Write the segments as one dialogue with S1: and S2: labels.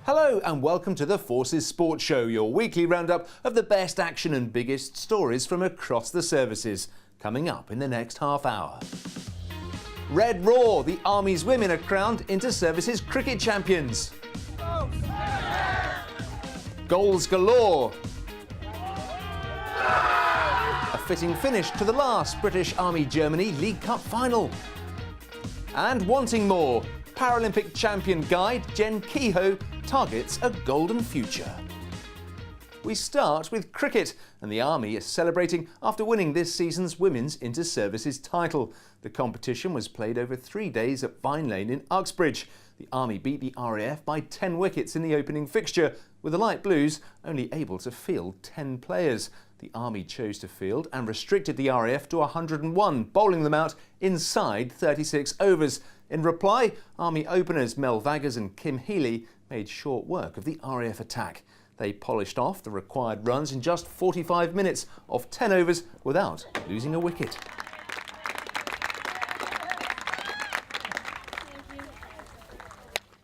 S1: Hello and welcome to the Forces Sports Show, your weekly roundup of the best action and biggest stories from across the services, coming up in the next half hour. Red Raw, the Army's women are crowned Inter-Services Cricket Champions. Goals galore. A fitting finish to the last British Army-Germany League Cup final. And wanting more, Paralympic champion guide Jen Kehoe targets a golden future. We start with cricket, and the Army is celebrating after winning this season's Women's Inter-Services title. The competition was played over 3 days at Vine Lane in Uxbridge. The Army beat the RAF by 10 wickets in the opening fixture, with the Light Blues only able to field 10 players. The Army chose to field and restricted the RAF to 101, bowling them out inside 36 overs. In reply, Army openers Mel Vaggers and Kim Healy made short work of the RAF attack. They polished off the required runs in just 45 minutes of 10 overs without losing a wicket.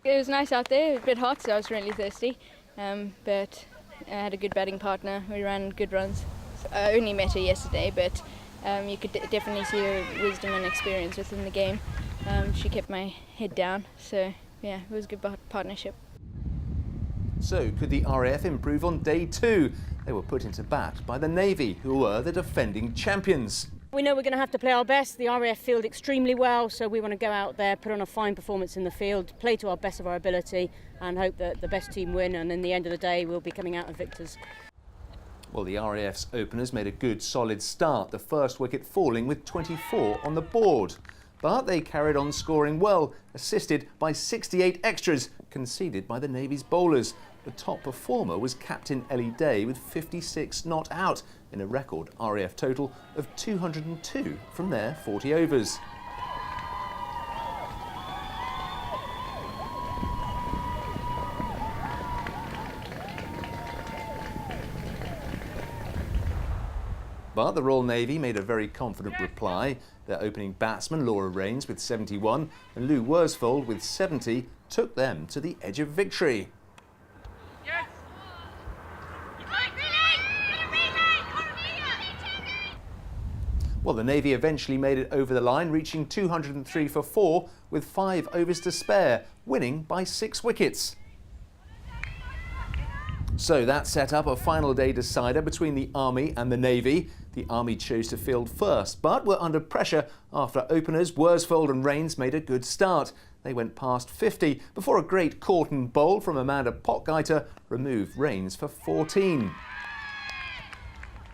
S2: It was nice out there. It was a bit hot, so I was really thirsty, but I had a good batting partner. We ran good runs. So I only met her yesterday, but you could definitely see her wisdom and experience within the game. She kept my head down, so yeah, it was a good partnership.
S1: So could the RAF improve on day 2? They were put into bat by the Navy, who were the defending champions.
S3: We know we're going to have to play our best. The RAF field extremely well, so we want to go out there, put on a fine performance in the field, play to our best of our ability and hope that the best team win, and in the end of the day we'll be coming out as victors.
S1: Well, the RAF's openers made a good solid start, the first wicket falling with 24 on the board. But they carried on scoring well, assisted by 68 extras conceded by the Navy's bowlers. The top performer was Captain Ellie Day with 56 not out in a record RAF total of 202 from their 40 overs. But the Royal Navy made a very confident reply. Their opening batsman, Laura Rains, with 71, and Lou Worsfold with 70, took them to the edge of victory. Well, the Navy eventually made it over the line, reaching 203 for 4 with 5 overs to spare, winning by 6 wickets. So that set up a final day decider between the Army and the Navy. The Army chose to field first, but were under pressure after openers Worsfold and Rains made a good start. They went past 50 before a great Corton bowl from Amanda Potgieter removed Rains for 14.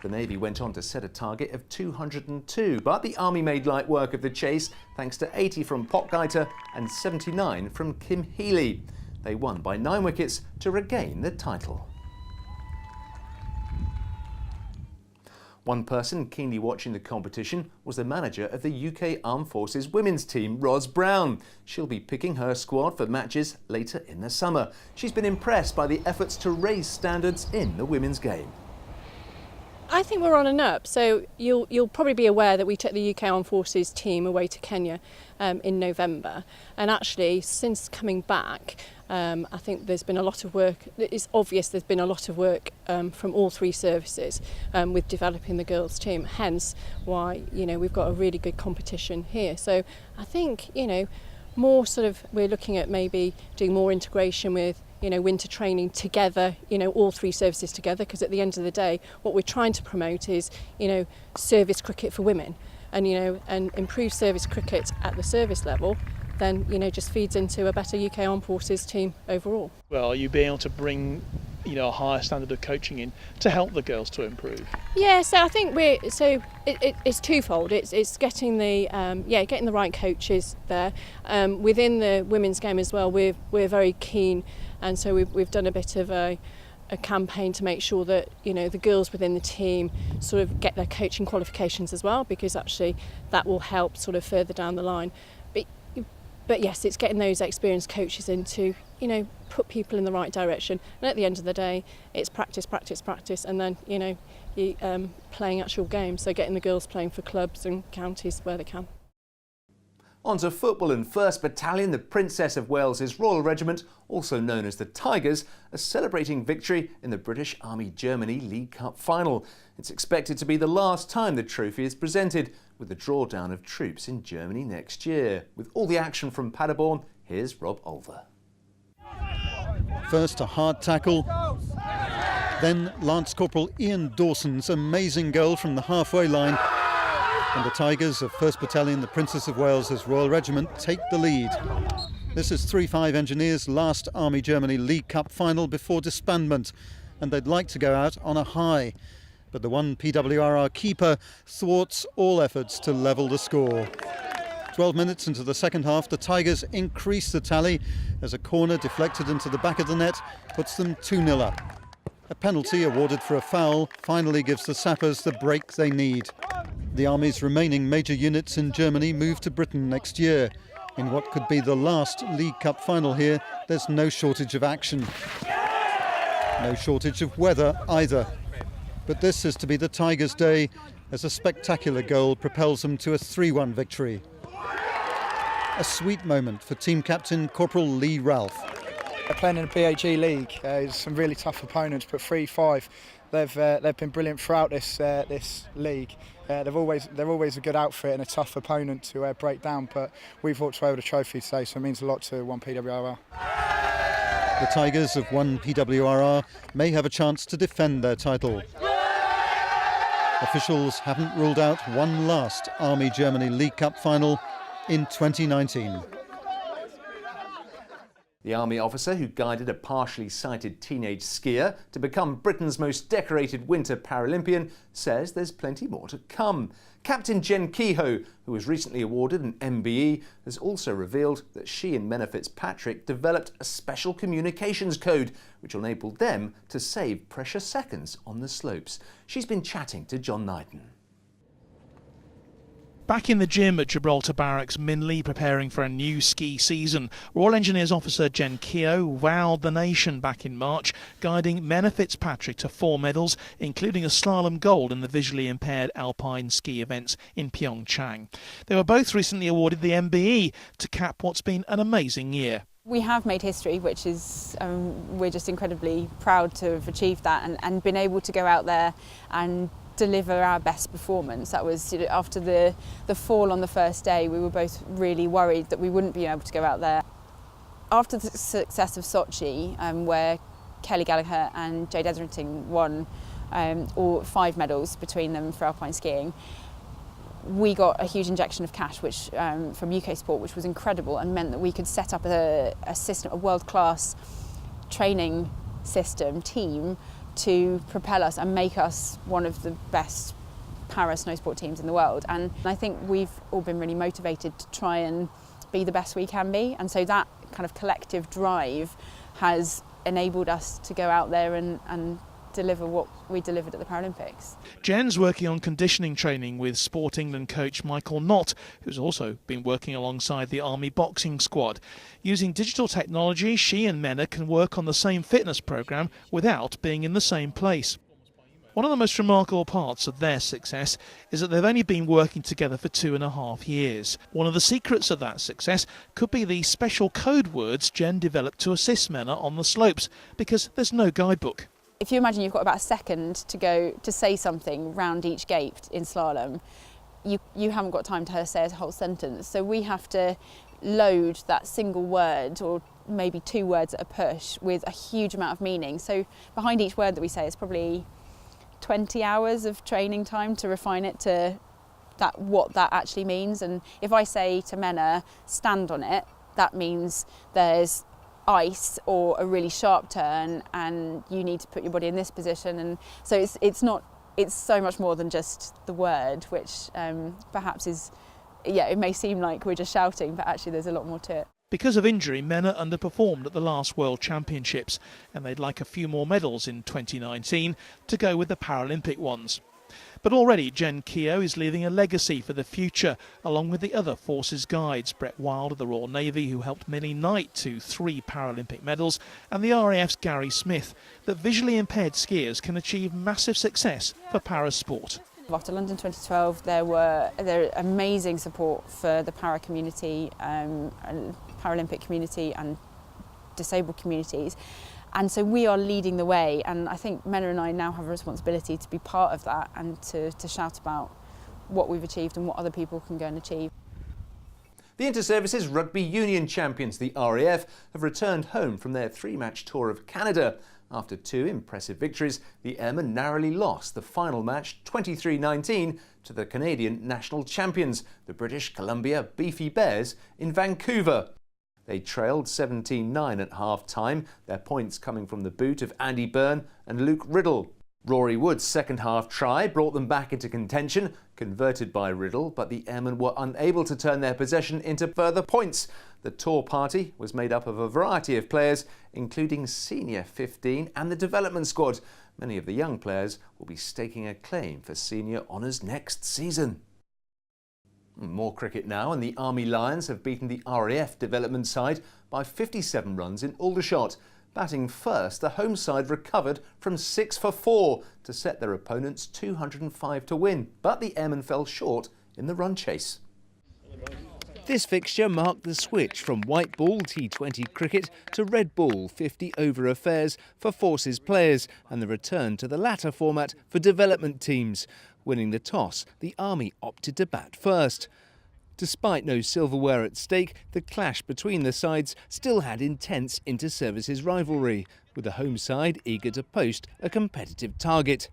S1: The Navy went on to set a target of 202, but the Army made light work of the chase thanks to 80 from Potgieter and 79 from Kim Healy. They won by 9 wickets to regain the title. One person keenly watching the competition was the manager of the UK Armed Forces women's team, Ros Brown. She'll be picking her squad for matches later in the summer. She's been impressed by the efforts to raise standards in the women's game.
S4: I think we're on and up. So you'll probably be aware that we took the UK Armed Forces team away to Kenya in November, and actually since coming back I think there's been a lot of work. It's obvious there's been a lot of work from all 3 services with developing the girls team, hence why we've got a really good competition here. So I think more sort of we're looking at maybe doing more integration with winter training together, all 3 services together, because at the end of the day what we're trying to promote is service cricket for women, and and improve service cricket at the service level then just feeds into a better UK Armed Forces team overall.
S5: Well, are you being able to bring a higher standard of coaching in to help the girls to improve?
S4: Yeah, so I think it's twofold. It's getting the getting the right coaches there. Within the women's game as well, we're very keen, and so we've done a bit of a campaign to make sure that the girls within the team sort of get their coaching qualifications as well, because actually that will help sort of further down the line. But yes, it's getting those experienced coaches in to, put people in the right direction. And at the end of the day, it's practice, practice, practice, and then, you playing actual games. So getting the girls playing for clubs and counties where they can.
S1: On to football, and 1st Battalion, the Princess of Wales's Royal Regiment, also known as the Tigers, are celebrating victory in the British Army Germany League Cup final. It's expected to be the last time the trophy is presented, with the drawdown of troops in Germany next year. With all the action from Paderborn, here's Rob Olver.
S6: First a hard tackle, then Lance Corporal Ian Dawson's amazing goal from the halfway line. And the Tigers of 1st Battalion, the Princess of Wales's Royal Regiment, take the lead. This is 3-5 Engineers' last Army Germany League Cup final before disbandment, and they'd like to go out on a high. But the 1 PWRR keeper thwarts all efforts to level the score. 12 minutes into the second half, the Tigers increase the tally as a corner deflected into the back of the net puts them 2-0 up. A penalty awarded for a foul finally gives the Sappers the break they need. The Army's remaining major units in Germany move to Britain next year. In what could be the last League Cup final here, there's no shortage of action. No shortage of weather either. But this is to be the Tigers' day, as a spectacular goal propels them to a 3-1 victory. A sweet moment for team captain Corporal Lee Ralph.
S7: They're playing in the PHE League. There's some really tough opponents, but 3-5. They've been brilliant throughout this league. They're always a good outfit and a tough opponent to break down. But we've walked away with a trophy today, so it means a lot to 1 PWRR.
S6: The Tigers of 1 PWRR may have a chance to defend their title. Officials haven't ruled out one last Army Germany League Cup final in 2019.
S1: The Army officer who guided a partially sighted teenage skier to become Britain's most decorated winter Paralympian says there's plenty more to come. Captain Jen Kehoe, who was recently awarded an MBE, has also revealed that she and Menna Fitzpatrick developed a special communications code which enabled them to save precious seconds on the slopes. She's been chatting to John Knighton.
S5: Back in the gym at Gibraltar Barracks, Minley, preparing for a new ski season, Royal Engineers officer Jen Kehoe wowed the nation back in March, guiding Menna Fitzpatrick to 4 medals, including a slalom gold in the visually impaired alpine ski events in Pyeongchang. They were both recently awarded the MBE to cap what's been an amazing year.
S8: We have made history, which is, we're just incredibly proud to have achieved that and been able to go out there and deliver our best performance. That was, after the fall on the first day, we were both really worried that we wouldn't be able to go out there. After the success of Sochi, where Kelly Gallagher and Jade Etherington won all 5 medals between them for alpine skiing, we got a huge injection of cash which from UK Sport, which was incredible and meant that we could set up a system, a world-class training system, team, to propel us and make us one of the best para snow sport teams in the world. And I think we've all been really motivated to try and be the best we can be. And so that kind of collective drive has enabled us to go out there and deliver what we delivered at the Paralympics.
S5: Jen's working on conditioning training with Sport England coach Michael Knott, who's also been working alongside the Army boxing squad. Using digital technology, she and Menna can work on the same fitness programme without being in the same place. One of the most remarkable parts of their success is that they've only been working together for 2.5 years. One of the secrets of that success could be the special code words Jen developed to assist Menna on the slopes, because there's no guidebook.
S8: If you imagine you've got about a second to go to say something round each gate in slalom, you haven't got time to say a whole sentence. So we have to load that single word, or maybe 2 words at a push, with a huge amount of meaning. So behind each word that we say is probably 20 hours of training time to refine it to what that actually means. And if I say to Menna, stand on it, that means there's ice or a really sharp turn and you need to put your body in this position. And so it's so much more than just the word, which perhaps is, it may seem like we're just shouting, but actually there's a lot more to it.
S5: Because of injury, Menna underperformed at the last World Championships, and they'd like a few more medals in 2019 to go with the Paralympic ones. But already Jen Kehoe is leaving a legacy for the future, along with the other forces guides, Brett Wild of the Royal Navy, who helped Millie Knight to 3 Paralympic medals, and the RAF's Gary Smith, that visually impaired skiers can achieve massive success for para sport.
S8: After London 2012, there amazing support for the para community, Paralympic community and disabled communities. And so we are leading the way, and I think Menna and I now have a responsibility to be part of that and to shout about what we've achieved and what other people can go and achieve.
S1: The Inter-Services Rugby Union champions, the RAF, have returned home from their 3-match tour of Canada. After 2 impressive victories, the Airmen narrowly lost the final match 23-19 to the Canadian national champions, the British Columbia Beefy Bears, in Vancouver. They trailed 17-9 at half-time, their points coming from the boot of Andy Byrne and Luke Riddle. Rory Wood's second-half try brought them back into contention, converted by Riddle, but the Airmen were unable to turn their possession into further points. The tour party was made up of a variety of players, including senior 15 and the development squad. Many of the young players will be staking a claim for senior honours next season. More cricket now, and the Army Lions have beaten the RAF development side by 57 runs in Aldershot. Batting first, the home side recovered from 6 for 4 to set their opponents 205 to win, but the Airmen fell short in the run chase. This fixture marked the switch from white ball T20 cricket to red ball 50-over affairs for Forces players, and the return to the latter format for development teams. Winning the toss, the Army opted to bat first. Despite no silverware at stake, the clash between the sides still had intense inter-services rivalry, with the home side eager to post a competitive target.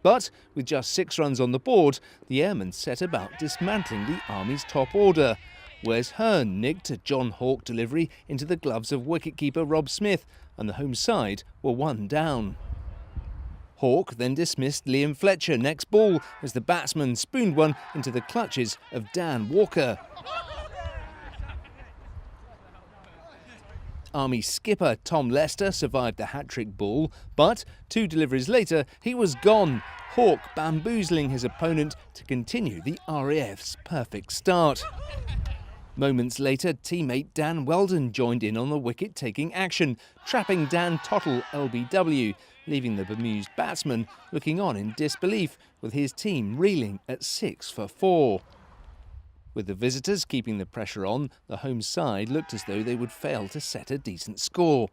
S1: But with just 6 runs on the board, the Airmen set about dismantling the Army's top order. Wes Hearn nicked a John Hawke delivery into the gloves of wicketkeeper Rob Smith, and the home side were 1 down. Hawke then dismissed Liam Fletcher next ball as the batsman spooned one into the clutches of Dan Walker. Army skipper Tom Lester survived the hat-trick ball, but 2 deliveries later he was gone, Hawke bamboozling his opponent to continue the RAF's perfect start. Moments later, teammate Dan Weldon joined in on the wicket-taking action, trapping Dan Tottle LBW, leaving the bemused batsman looking on in disbelief, with his team reeling at 6 for 4. With the visitors keeping the pressure on, the home side looked as though they would fail to set a decent score.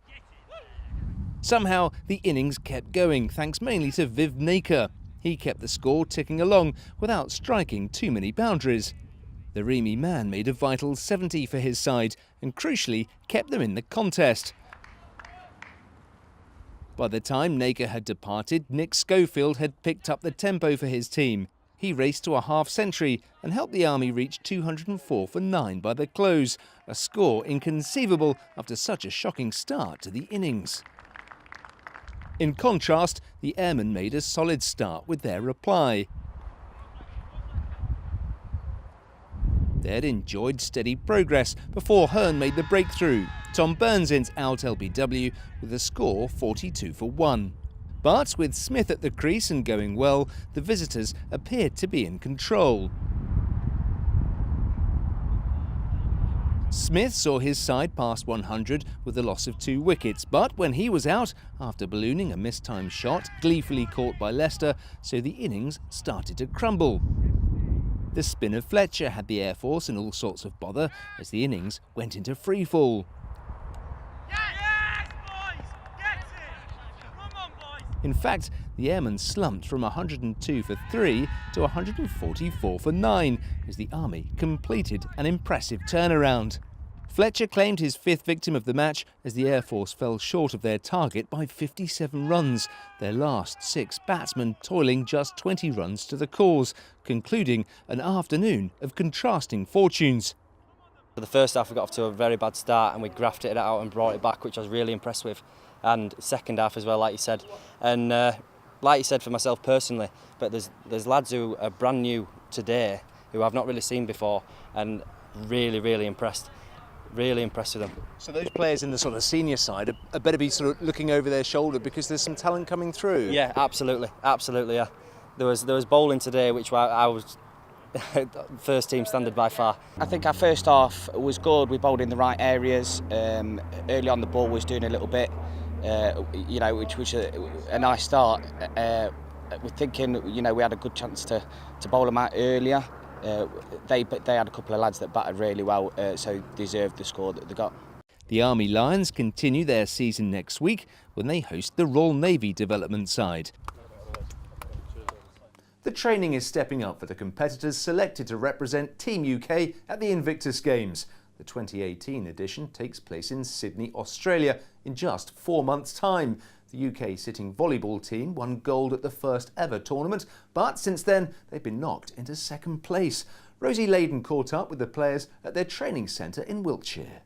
S1: Somehow, the innings kept going, thanks mainly to Viv Naker. He kept the score ticking along without striking too many boundaries. The Remy man made a vital 70 for his side and crucially kept them in the contest. By the time Naker had departed, Nick Schofield had picked up the tempo for his team. He raced to a half-century and helped the Army reach 204 for 9 by the close, a score inconceivable after such a shocking start to the innings. In contrast, the Airmen made a solid start with their reply. They'd enjoyed steady progress before Hearn made the breakthrough. Tom Burnsins out LBW with a score 42 for 1. But with Smith at the crease and going well, the visitors appeared to be in control. Smith saw his side past 100 with the loss of 2 wickets, but when he was out, after ballooning a mistimed shot, gleefully caught by Leicester, so the innings started to crumble. The spin of Fletcher had the Air Force in all sorts of bother as the innings went into freefall. In fact, the Airmen slumped from 102 for 3 to 144 for 9 as the Army completed an impressive turnaround. Fletcher claimed his 5th victim of the match as the Air Force fell short of their target by 57 runs, their last 6 batsmen toiling just 20 runs to the cause, concluding an afternoon of contrasting fortunes.
S9: For the first half we got off to a very bad start and we grafted it out and brought it back, which I was really impressed with. And second half as well, like you said. And like you said for myself personally, but there's lads who are brand new today who I've not really seen before and really impressed. Really impressed with them.
S1: So those players in the sort of senior side are better be sort of looking over their shoulder because there's some talent coming through.
S9: Yeah, absolutely, yeah. There was bowling today which I was first team standard by far.
S10: I think our first half was good. We bowled in the right areas. Early on the ball was doing a little bit, which was a nice start. we're thinking, you know, we had a good chance to bowl them out earlier. They had a couple of lads that batted really well, so deserved the score that they got.
S1: The Army Lions continue their season next week when they host the Royal Navy development side. The training is stepping up for the competitors selected to represent Team UK at the Invictus Games. The 2018 edition takes place in Sydney, Australia in just 4 months' time. The UK sitting volleyball team won gold at the first ever tournament, but since then they've been knocked into second place. Rosie Layden caught up with the players at their training centre in Wiltshire.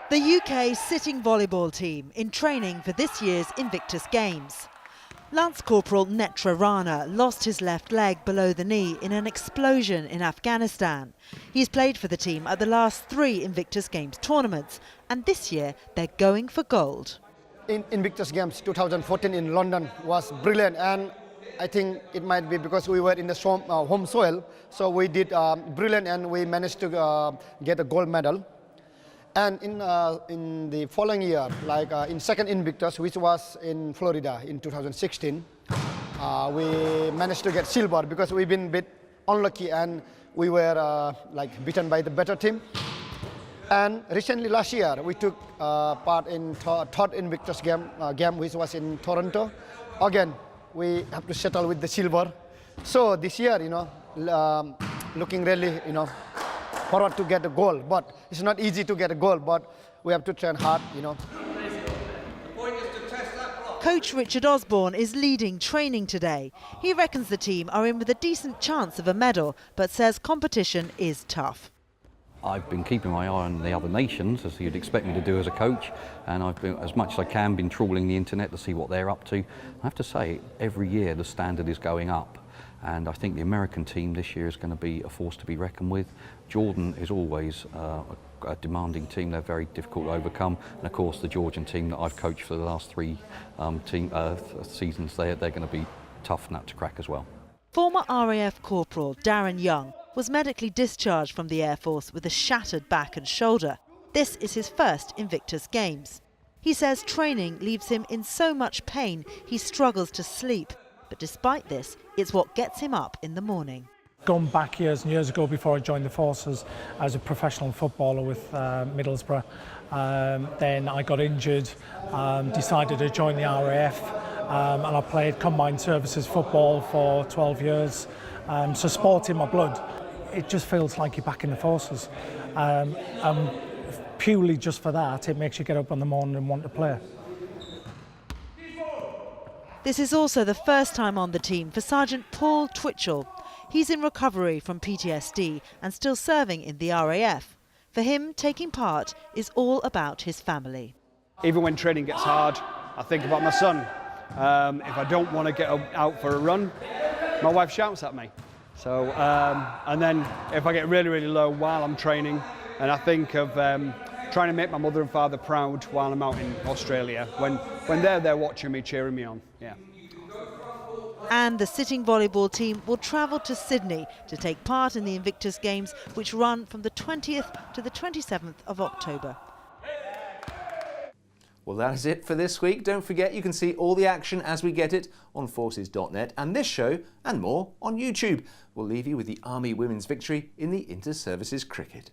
S11: The UK sitting volleyball team in training for this year's Invictus Games. Lance Corporal Netra Rana lost his left leg below the knee in an explosion in Afghanistan. He's played for the team at the last 3 Invictus Games tournaments, and this year they're going for gold.
S12: In Invictus Games 2014 in London was brilliant, and I think it might be because we were in the home soil, so we did brilliant and we managed to get a gold medal. And in the following year, like in second Invictus, which was in Florida in 2016, we managed to get silver because we've been a bit unlucky and we were beaten by the better team. And recently last year, we took part in third Invictus game, which was in Toronto. Again, we have to settle with the silver. So this year, you know, looking really, you know, forward to get a goal, but it's not easy to get a goal, but we have to train hard, you know.
S11: Coach Richard Osborne is leading training today. He reckons the team are in with a decent chance of a medal, but says competition is tough.
S13: I've been keeping my eye on the other nations, as you'd expect me to do as a coach, and I've been, as much as I can, been trawling the internet to see what they're up to. I have to say, every year the standard is going up. And I think the American team this year is going to be a force to be reckoned with. Jordan is always a demanding team. They're very difficult to overcome. And of course the Georgian team that I've coached for the last 3 seasons, they're going to be tough nut to crack as well.
S11: Former RAF Corporal Darren Young was medically discharged from the Air Force with a shattered back and shoulder. This is his first Invictus Games. He says training leaves him in so much pain he struggles to sleep. But despite this, it's what gets him up in the morning.
S14: Going back years and years ago, before I joined the forces as a professional footballer with Middlesbrough, then I got injured, decided to join the RAF, and I played combined services football for 12 years. So sport's in my blood. It just feels like you're back in the forces. And purely just for that, it makes you get up in the morning and want to play.
S11: This is also the first time on the team for Sergeant Paul Twitchell. He's in recovery from PTSD and still serving in the RAF. For him, taking part is all about his family.
S15: Even when training gets hard, I think about my son. If I don't want to get out for a run, my wife shouts at me. So, and then if I get really, really low while I'm training, and I think of trying to make my mother and father proud while I'm out in Australia, when they're there watching me, cheering me on, yeah.
S11: And the sitting volleyball team will travel to Sydney to take part in the Invictus Games, which run from the 20th to the 27th of October.
S1: Well, that is it for this week. Don't forget you can see all the action as we get it on forces.net and this show and more on YouTube. We'll leave you with the Army women's victory in the Inter-Services Cricket.